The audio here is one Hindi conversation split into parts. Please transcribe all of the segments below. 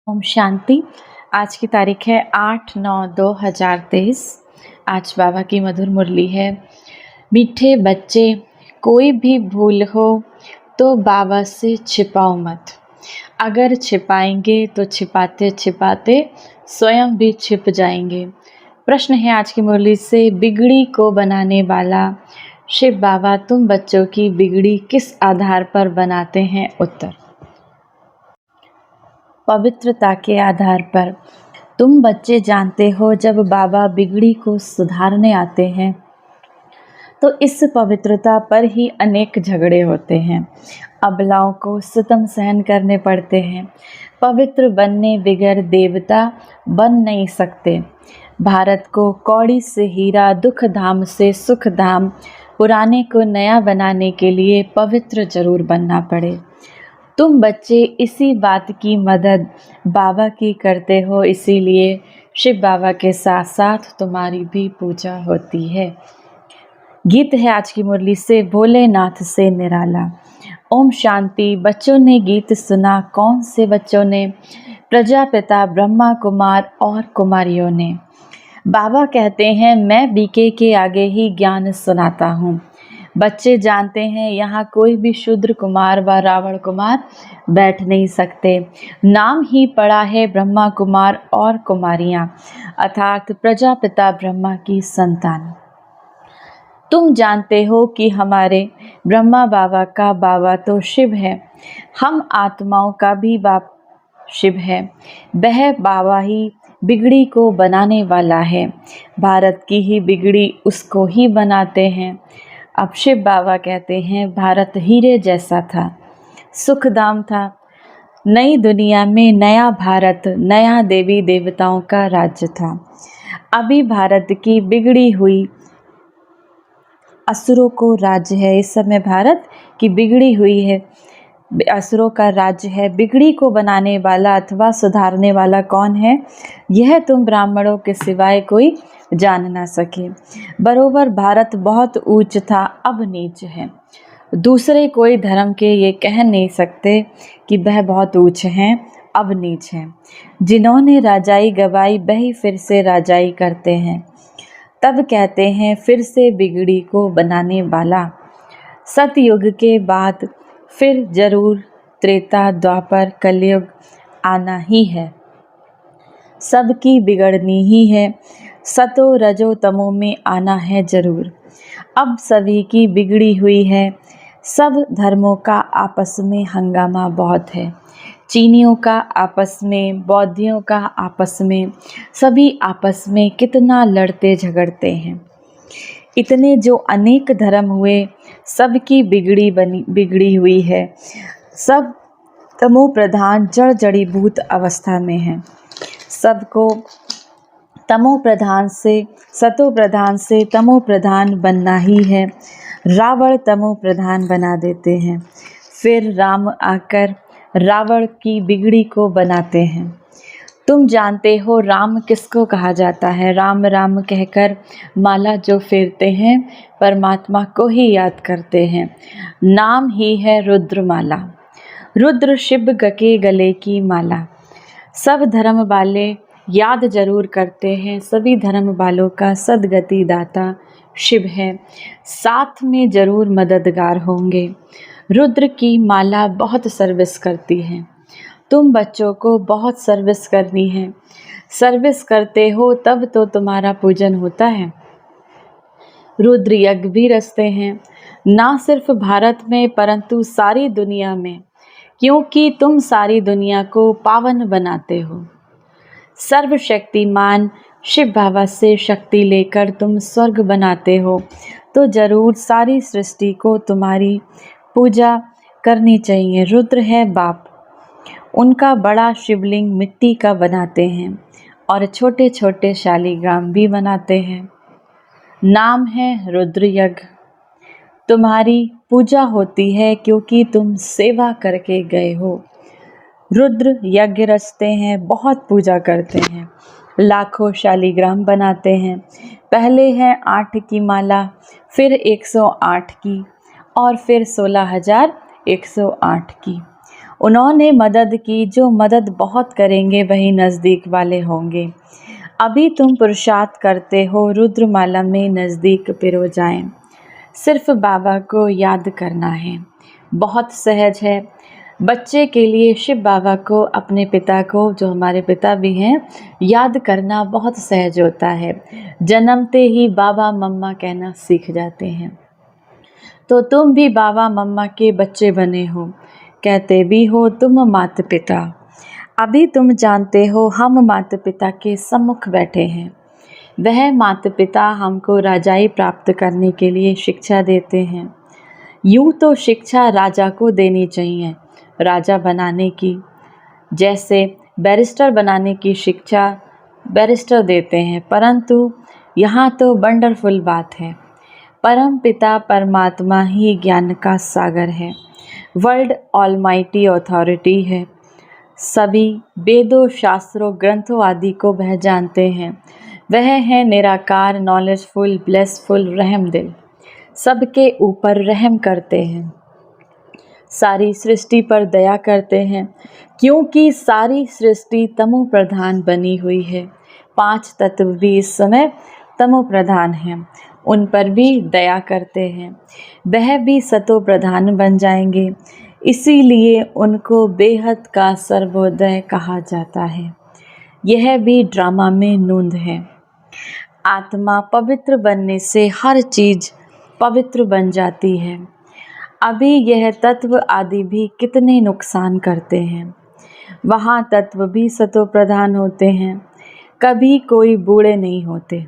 ओम शांति। आज की तारीख है 8/9/2023। आज बाबा की मधुर मुरली है। मीठे बच्चे, कोई भी भूल हो तो बाबा से छिपाओ मत। अगर छिपाएंगे तो छिपाते छिपाते स्वयं भी छिप जाएंगे। प्रश्न है आज की मुरली से, बिगड़ी को बनाने वाला शिव बाबा तुम बच्चों की बिगड़ी किस आधार पर बनाते हैं? उत्तर, पवित्रता के आधार पर। तुम बच्चे जानते हो, जब बाबा बिगड़ी को सुधारने आते हैं तो इस पवित्रता पर ही अनेक झगड़े होते हैं। अबलाओं को सितम सहन करने पड़ते हैं। पवित्र बनने बिगर देवता बन नहीं सकते। भारत को कौड़ी से हीरा, दुख धाम से सुख धाम, पुराने को नया बनाने के लिए पवित्र जरूर बनना पड़े। तुम बच्चे इसी बात की मदद बाबा की करते हो, इसीलिए शिव बाबा के साथ साथ तुम्हारी भी पूजा होती है। गीत है आज की मुरली से, भोलेनाथ से निराला। ओम शांति। बच्चों ने गीत सुना, कौन से बच्चों ने? प्रजापिता ब्रह्मा कुमार और कुमारियों ने। बाबा कहते हैं, मैं बीके के आगे ही ज्ञान सुनाता हूँ। बच्चे जानते हैं, यहाँ कोई भी शूद्र कुमार व रावण कुमार बैठ नहीं सकते। नाम ही पड़ा है ब्रह्मा कुमार और कुमारियाँ, अर्थात प्रजापिता ब्रह्मा की संतान। तुम जानते हो कि हमारे ब्रह्मा बाबा का बाबा तो शिव है, हम आत्माओं का भी बाप शिव है। वह बाबा ही बिगड़ी को बनाने वाला है। भारत की ही बिगड़ी उसको ही बनाते हैं। अब शिव बाबा कहते हैं, भारत हीरे जैसा था, सुखधाम था। नई दुनिया में नया भारत, नया देवी देवताओं का राज्य था। अभी भारत की बिगड़ी हुई असुरों को राज्य है। इस समय भारत की बिगड़ी हुई है, असुरों का राज्य है। बिगड़ी को बनाने वाला अथवा सुधारने वाला कौन है, यह तुम ब्राह्मणों के सिवाय कोई जान ना सके। बरोबर भारत बहुत ऊंच था, अब नीच है। दूसरे कोई धर्म के ये कह नहीं सकते कि वह बहुत ऊंच हैं, अब नीच हैं। जिन्होंने राजाई गवाई वही फिर से राजाई करते हैं। तब कहते हैं, फिर से बिगड़ी को बनाने वाला। सतयुग के बाद फिर जरूर त्रेता द्वापर कलयुग आना ही है। सबकी बिगड़नी ही है, सतो रजो तमो में आना है जरूर। अब सभी की बिगड़ी हुई है। सब धर्मों का आपस में हंगामा बहुत है। चीनियों का आपस में, बौद्धियों का आपस में, सभी आपस में कितना लड़ते झगड़ते हैं। इतने जो अनेक धर्म हुए, सबकी बिगड़ी हुई है। सब तमो प्रधान जड़ जड़ीभूत अवस्था में है। सबको तमो प्रधान से, सतो प्रधान से तमो प्रधान बनना ही है। रावण तमो प्रधान बना देते हैं, फिर राम आकर रावण की बिगड़ी को बनाते हैं। तुम जानते हो राम किसको कहा जाता है? राम राम कहकर माला जो फेरते हैं, परमात्मा को ही याद करते हैं। नाम ही है रुद्रमाला। रुद्र शिव के गले की माला। सब धर्म वाले याद जरूर करते हैं, सभी धर्म वालों का सदगति दाता शिव है। साथ में जरूर मददगार होंगे। रुद्र की माला बहुत सर्विस करती है। तुम बच्चों को बहुत सर्विस करनी है। सर्विस करते हो तब तो तुम्हारा पूजन होता है। रुद्र यज्ञ भी रचते हैं, ना सिर्फ भारत में परंतु सारी दुनिया में, क्योंकि तुम सारी दुनिया को पावन बनाते हो। सर्वशक्तिमान शिव बाबा से शक्ति लेकर तुम स्वर्ग बनाते हो, तो जरूर सारी सृष्टि को तुम्हारी पूजा करनी चाहिए। रुद्र है बाप, उनका बड़ा शिवलिंग मिट्टी का बनाते हैं और छोटे छोटे शालिग्राम भी बनाते हैं। नाम है रुद्र यज्ञ। तुम्हारी पूजा होती है क्योंकि तुम सेवा करके गए हो। रुद्र यज्ञ रचते हैं, बहुत पूजा करते हैं, लाखों शालिग्राम बनाते हैं। पहले है 8 की माला, फिर 108 की और फिर 16,108 की। उन्होंने मदद की, जो मदद बहुत करेंगे वही नज़दीक वाले होंगे। अभी तुम पुरुषार्थ करते हो, रुद्रमाला में नज़दीक पिरो जाएं। सिर्फ बाबा को याद करना है, बहुत सहज है। बच्चे के लिए शिव बाबा को, अपने पिता को, जो हमारे पिता भी हैं, याद करना बहुत सहज होता है। जन्मते ही बाबा मम्मा कहना सीख जाते हैं। तो तुम भी बाबा मम्मा के बच्चे बने हो, कहते भी हो तुम माता पिता। अभी तुम जानते हो हम माता पिता के सम्मुख बैठे हैं। वह माता पिता हमको राजाई प्राप्त करने के लिए शिक्षा देते हैं। यूँ तो शिक्षा राजा को देनी चाहिए, राजा बनाने की, जैसे बैरिस्टर बनाने की शिक्षा बैरिस्टर देते हैं, परंतु यहाँ तो वंडरफुल बात है। परम पिता परमात्मा ही ज्ञान का सागर है, वर्ल्ड ऑलमाइटी अथॉरिटी है। सभी वेदों, शास्त्रों, ग्रंथों आदि को वह जानते हैं। वह है निराकार, नॉलेजफुल, ब्लेसफुल, रहमदिल, सबके ऊपर रहम करते हैं, सारी सृष्टि पर दया करते हैं, क्योंकि सारी सृष्टि तमो प्रधान बनी हुई है। 5 तत्व भी इस समय तमो प्रधान हैं, उन पर भी दया करते हैं। वह भी सतो प्रधान बन जाएंगे, इसीलिए उनको बेहद का सर्वोदय कहा जाता है। यह भी ड्रामा में नूंद है। आत्मा पवित्र बनने से हर चीज़ पवित्र बन जाती है। अभी यह तत्व आदि भी कितने नुकसान करते हैं। वहाँ तत्व भी सतो प्रधान होते हैं, कभी कोई बूढ़े नहीं होते।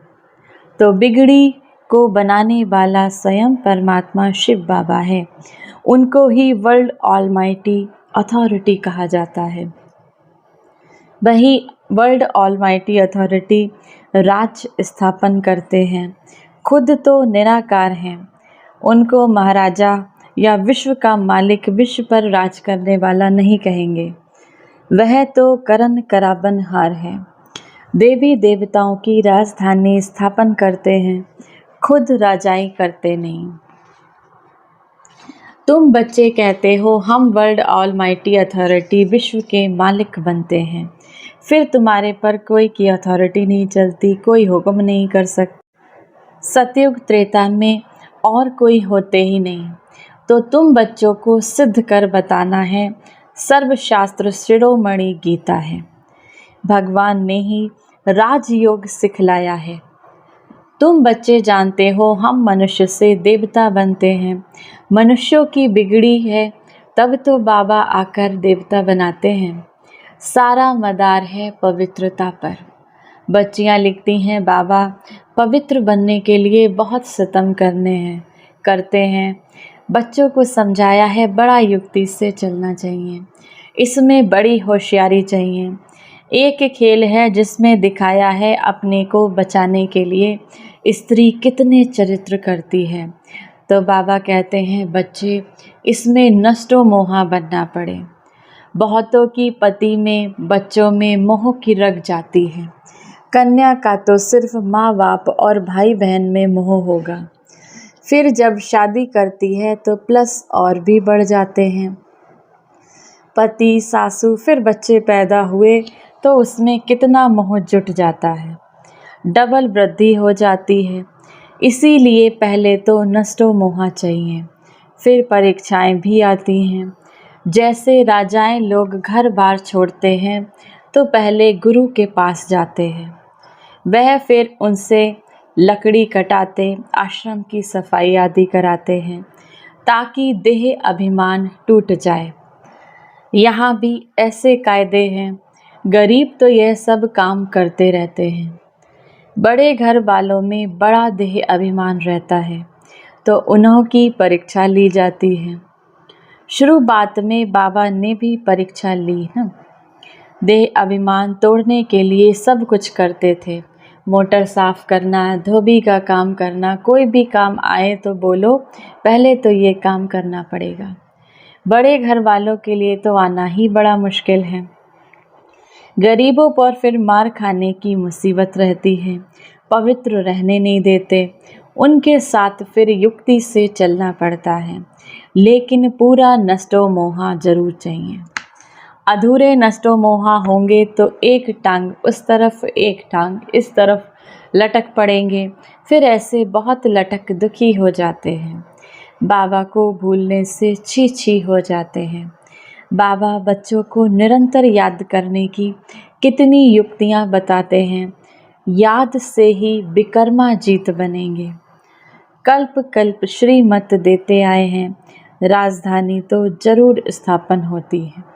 तो बिगड़ी को बनाने वाला स्वयं परमात्मा शिव बाबा है। उनको ही वर्ल्ड ऑलमाइटी अथॉरिटी कहा जाता है। वही वर्ल्ड ऑलमाइटी अथॉरिटी राज स्थापन करते हैं। खुद तो निराकार हैं, उनको महाराजा या विश्व का मालिक, विश्व पर राज करने वाला नहीं कहेंगे। वह तो करण कराबनहार है, देवी देवताओं की राजधानी स्थापन करते हैं, खुद राजाई करते नहीं। तुम बच्चे कहते हो हम वर्ल्ड ऑलमाइटी अथॉरिटी, विश्व के मालिक बनते हैं, फिर तुम्हारे पर कोई की अथॉरिटी नहीं चलती, कोई हुक्म नहीं कर सकता। सतयुग त्रेता में और कोई होते ही नहीं। तो तुम बच्चों को सिद्ध कर बताना है। सर्वशास्त्र शिरोमणि गीता है, भगवान ने ही राजयोग सिखलाया है। तुम बच्चे जानते हो हम मनुष्य से देवता बनते हैं। मनुष्यों की बिगड़ी है, तब तो बाबा आकर देवता बनाते हैं। सारा मदार है पवित्रता पर। बच्चियां लिखती हैं, बाबा पवित्र बनने के लिए बहुत सितम करते हैं। बच्चों को समझाया है बड़ा युक्ति से चलना चाहिए, इसमें बड़ी होशियारी चाहिए। एक खेल है जिसमें दिखाया है अपने को बचाने के लिए स्त्री कितने चरित्र करती है। तो बाबा कहते हैं बच्चे इसमें नष्टो मोहा बनना पड़े। बहुतों की पति में, बच्चों में मोह की रग जाती है। कन्या का तो सिर्फ माँ बाप और भाई बहन में मोह होगा, फिर जब शादी करती है तो प्लस और भी बढ़ जाते हैं। पति, सासू, फिर बच्चे पैदा हुए तो उसमें कितना मोह जुट जाता है, डबल वृद्धि हो जाती है। इसीलिए पहले तो नष्टो मोहा चाहिए, फिर परीक्षाएं भी आती हैं। जैसे राजाएं लोग घर बार छोड़ते हैं तो पहले गुरु के पास जाते हैं, वह फिर उनसे लकड़ी कटाते, आश्रम की सफाई आदि कराते हैं, ताकि देह अभिमान टूट जाए। यहाँ भी ऐसे कायदे हैं। गरीब तो यह सब काम करते रहते हैं। बड़े घर वालों में बड़ा देह अभिमान रहता है, तो उन्हों की परीक्षा ली जाती है। शुरुआत में बाबा ने भी परीक्षा ली ना, देह अभिमान तोड़ने के लिए सब कुछ करते थे। मोटर साफ करना, धोबी का काम करना, कोई भी काम आए तो बोलो पहले तो ये काम करना पड़ेगा। बड़े घर वालों के लिए तो आना ही बड़ा मुश्किल है। गरीबों पर फिर मार खाने की मुसीबत रहती है, पवित्र रहने नहीं देते। उनके साथ फिर युक्ति से चलना पड़ता है, लेकिन पूरा नष्टो मोहा जरूर चाहिए। अधूरे नष्टो मोहा होंगे तो एक टांग उस तरफ एक टांग इस तरफ लटक पड़ेंगे, फिर ऐसे बहुत लटक दुखी हो जाते हैं। बाबा को भूलने से छी छी हो जाते हैं। बाबा बच्चों को निरंतर याद करने की कितनी युक्तियाँ बताते हैं। याद से ही विकर्मा जीत बनेंगे। कल्प कल्प श्रीमत देते आए हैं, राजधानी तो जरूर स्थापन होती है।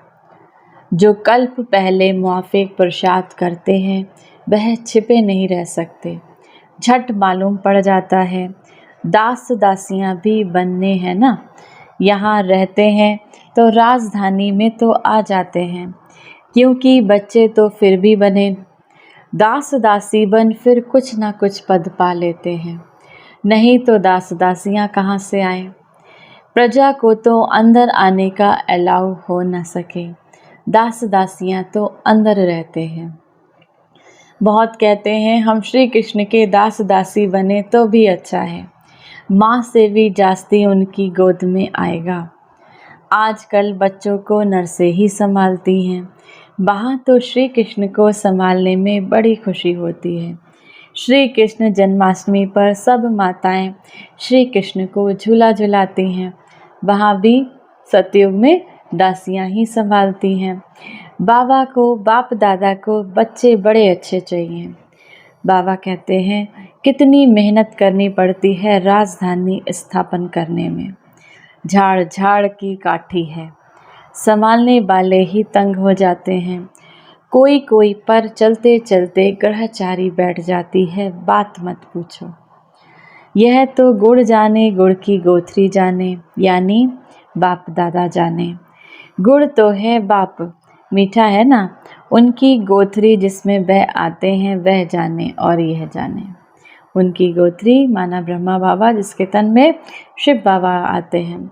जो कल्प पहले मुआफिक प्रसाद करते हैं वह छिपे नहीं रह सकते, झट मालूम पड़ जाता है। दास दासियां भी बनने हैं ना, यहाँ रहते हैं तो राजधानी में तो आ जाते हैं, क्योंकि बच्चे तो फिर भी बने। दास दासी बन फिर कुछ ना कुछ पद पा लेते हैं, नहीं तो दास दासियां कहाँ से आए। प्रजा को तो अंदर आने का अलाउ हो न सके, दास दासियां तो अंदर रहते हैं। बहुत कहते हैं हम श्री कृष्ण के दास दासी बने तो भी अच्छा है, माँ से भी जास्ती उनकी गोद में आएगा। आजकल बच्चों को नर्सें ही संभालती हैं, वहाँ तो श्री कृष्ण को संभालने में बड़ी खुशी होती है। श्री कृष्ण जन्माष्टमी पर सब माताएं श्री कृष्ण को झूला झुलाती हैं, वहाँ भी सतयुग में दासियाँ ही संभालती हैं। बाबा को, बाप दादा को बच्चे बड़े अच्छे चाहिए। बाबा कहते हैं कितनी मेहनत करनी पड़ती है राजधानी स्थापन करने में। झाड़ झाड़ की काठी है, संभालने वाले ही तंग हो जाते हैं। कोई कोई पर चलते चलते ग्रहचारी बैठ जाती है, बात मत पूछो। यह तो गुड़ जाने गुड़ की गोथरी जाने, यानी बाप दादा जाने। गुड़ तो है बाप, मीठा है ना, उनकी गोथरी जिसमें वह आते हैं वह जाने और यह जाने। उनकी गोथरी माना ब्रह्मा बाबा, जिसके तन में शिव बाबा आते हैं।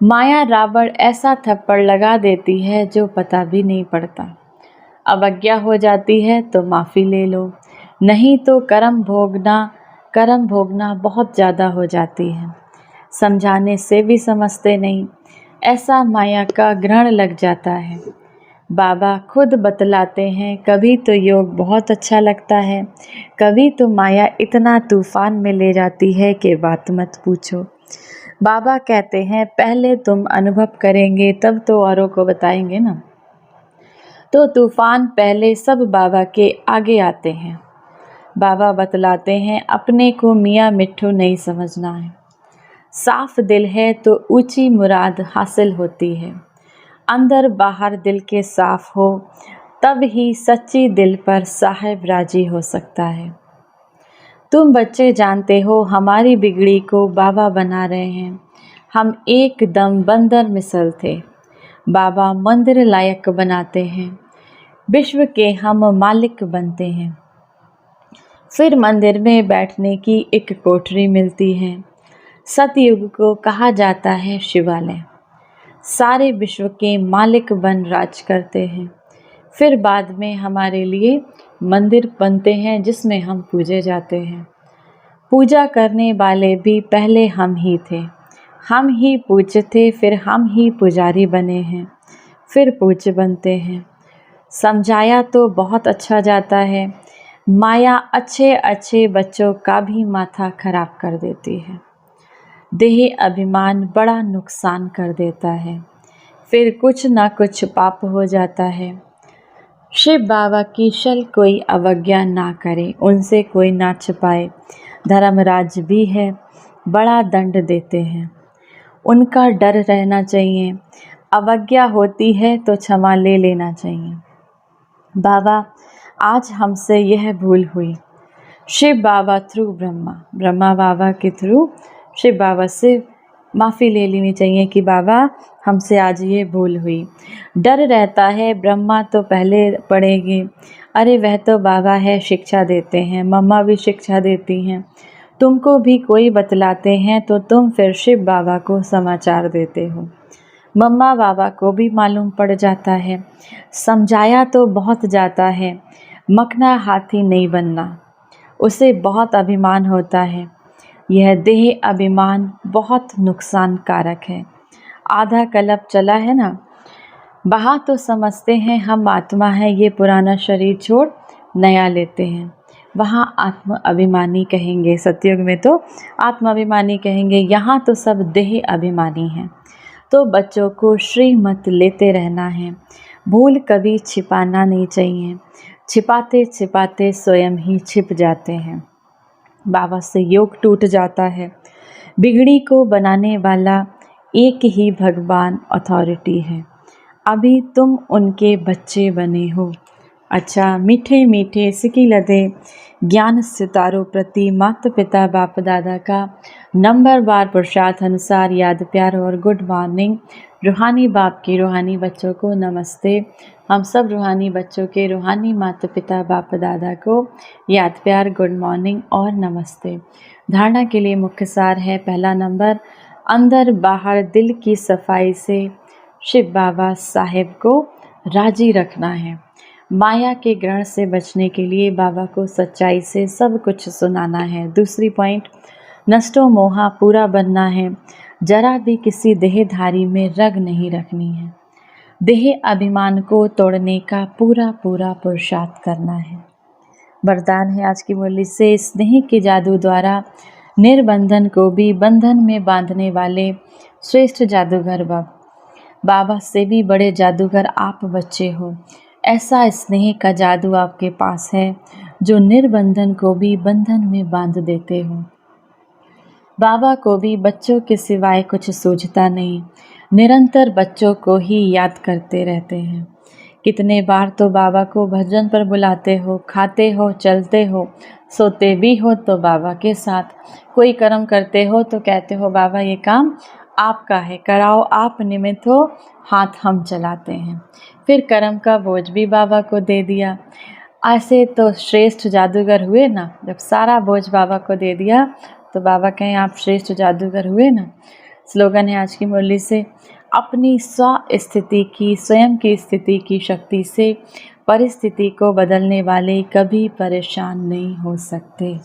माया रावण ऐसा थप्पड़ लगा देती है जो पता भी नहीं पड़ता। अवज्ञा हो जाती है तो माफ़ी ले लो, नहीं तो कर्म भोगना बहुत ज़्यादा हो जाती है। समझाने से भी समझते नहीं, ऐसा माया का ग्रहण लग जाता है। बाबा खुद बतलाते हैं, कभी तो योग बहुत अच्छा लगता है, कभी तो माया इतना तूफान में ले जाती है कि बात मत पूछो। बाबा कहते हैं पहले तुम अनुभव करेंगे तब तो औरों को बताएंगे ना। तो तूफान पहले सब बाबा के आगे आते हैं। बाबा बतलाते हैं अपने को मियाँ मिट्ठू नहीं समझना है। साफ दिल है तो ऊंची मुराद हासिल होती है। अंदर बाहर दिल के साफ हो तब ही सच्ची दिल पर साहिब राजी हो सकता है। तुम बच्चे जानते हो हमारी बिगड़ी को बाबा बना रहे हैं। हम एकदम बंदर मिसल थे, बाबा मंदिर लायक बनाते हैं। विश्व के हम मालिक बनते हैं। फिर मंदिर में बैठने की एक कोठरी मिलती है। सतयुग को कहा जाता है शिवालय। सारे विश्व के मालिक बन राज करते हैं। फिर बाद में हमारे लिए मंदिर बनते हैं जिसमें हम पूजे जाते हैं। पूजा करने वाले भी पहले हम ही थे, हम ही पूज्य थे, फिर हम ही पुजारी बने हैं, फिर पूज्य बनते हैं। समझाया तो बहुत अच्छा जाता है, माया अच्छे अच्छे बच्चों का भी माथा खराब कर देती है। देह अभिमान बड़ा नुकसान कर देता है, फिर कुछ ना कुछ पाप हो जाता है। शिव बाबा की शल कोई अवज्ञा ना करे, उनसे कोई ना छिपाए। धर्मराज भी है, बड़ा दंड देते हैं, उनका डर रहना चाहिए। अवज्ञा होती है तो क्षमा ले लेना चाहिए। बाबा आज हमसे यह भूल हुई। शिव बाबा थ्रू ब्रह्मा बाबा के थ्रू शिव बाबा से माफ़ी ले लेनी चाहिए कि बाबा हमसे आज ये भूल हुई। डर रहता है, ब्रह्मा तो पहले पढ़ेंगे, अरे वह तो बाबा है, शिक्षा देते हैं, मम्मा भी शिक्षा देती हैं, तुमको भी कोई बतलाते हैं तो तुम फिर शिव बाबा को समाचार देते हो। मम्मा बाबा को भी मालूम पड़ जाता है। समझाया तो बहुत जाता है, मखना हाथी नहीं बनना, उसे बहुत अभिमान होता है। यह देह अभिमान बहुत नुकसान कारक है। आधा कल्प चला है ना, वहाँ तो समझते हैं हम आत्मा है, ये पुराना शरीर छोड़ नया लेते हैं। वहाँ आत्म अभिमानी कहेंगे, सतयुग में तो आत्म अभिमानी कहेंगे, यहाँ तो सब देह अभिमानी हैं। तो बच्चों को श्रीमत लेते रहना है, भूल कभी छिपाना नहीं चाहिए। छिपाते छिपाते स्वयं ही छिप जाते हैं। बाबा से योग टूट जाता है। बिगड़ी को बनाने वाला एक ही भगवान अथॉरिटी है। अभी तुम उनके बच्चे बने हो। अच्छा, मीठे मीठे सिकी लदे ज्ञान सितारों प्रति माता पिता बाप दादा का नंबर बार पुरुषार्थ अनुसार याद प्यार और गुड मॉर्निंग। रूहानी बाप के रूहानी बच्चों को नमस्ते। हम सब रूहानी बच्चों के रूहानी माता पिता बाप दादा को याद प्यार, गुड मॉर्निंग और नमस्ते। धारणा के लिए मुख्य सार है, पहला नंबर, अंदर बाहर दिल की सफाई से शिव बाबा साहेब को राजी रखना है। माया के ग्रहण से बचने के लिए बाबा को सच्चाई से सब कुछ सुनाना है। दूसरी पॉइंट, नष्टो मोहा पूरा बनना है। जरा भी किसी देहधारी में रग नहीं रखनी है। देह अभिमान को तोड़ने का पूरा पूरा पुरुषार्थ करना है। वरदान है आज की मुरली से, स्नेह के जादू द्वारा निर्बंधन को भी बंधन में बांधने वाले श्रेष्ठ जादूगर बाबा से भी बड़े जादूगर आप बच्चे हो। ऐसा स्नेह का जादू आपके पास है जो निर्बंधन को भी बंधन में बांध देते हो। बाबा को भी बच्चों के सिवाय कुछ सूझता नहीं, निरंतर बच्चों को ही याद करते रहते हैं। कितने बार तो बाबा को भजन पर बुलाते हो, खाते हो, चलते हो, सोते भी हो तो बाबा के साथ। कोई कर्म करते हो तो कहते हो बाबा ये काम आपका है, कराओ, आप निमित्त हो, हाथ हम चलाते हैं। फिर कर्म का बोझ भी बाबा को दे दिया। ऐसे तो श्रेष्ठ जादूगर हुए ना, जब सारा बोझ बाबा को दे दिया तो बाबा कहें आप श्रेष्ठ जादूगर हुए ना। स्लोगन है आज की मुरली से, अपनी स्व स्थिति की, स्वयं की स्थिति की शक्ति से परिस्थिति को बदलने वाले कभी परेशान नहीं हो सकते।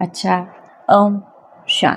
अच्छा, ओम शांति।